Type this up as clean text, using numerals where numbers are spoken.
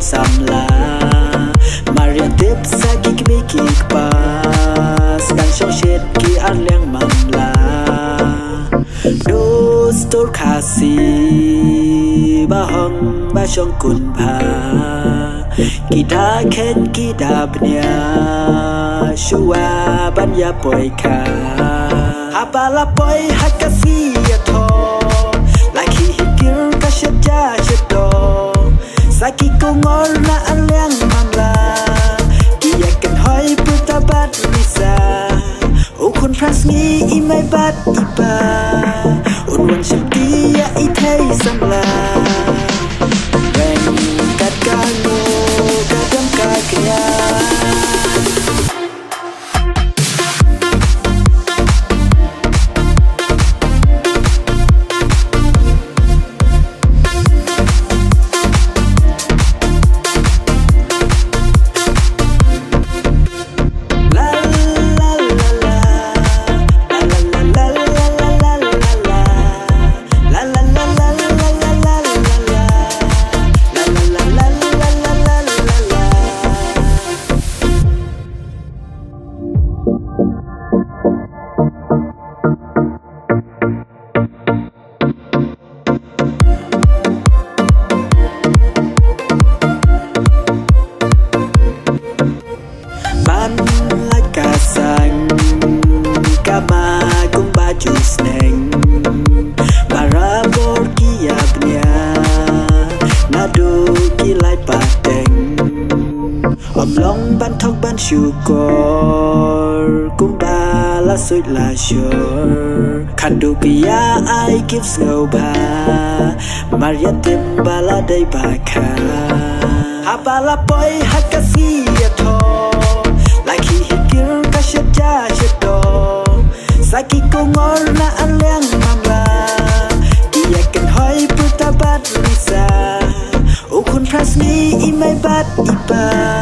Samla Maria tip sa kikmikik pas Dan soshet ki arliang mamla Dostor kasi Bahong basyong kunpa Kita ken kita bnya Shua banya poika Habala poi hakasi ato Laki hikir kasyaja syedo Saki kongor na alyang mamla Kia kan hoi puta bat risa Ukun prasmi imai bat iba Unwan syamtia itay samla Wen kat kano kadam kakya Long ban thok ban syukur kumbala suit la sure kandukia I give slow ba Maria timbala day baka habala boy hakasi ato Laki hikir kasyaja syedo Saki kongor na alyang mamla Dia kan hoi puta bat risa Ukun prasni imai bat iba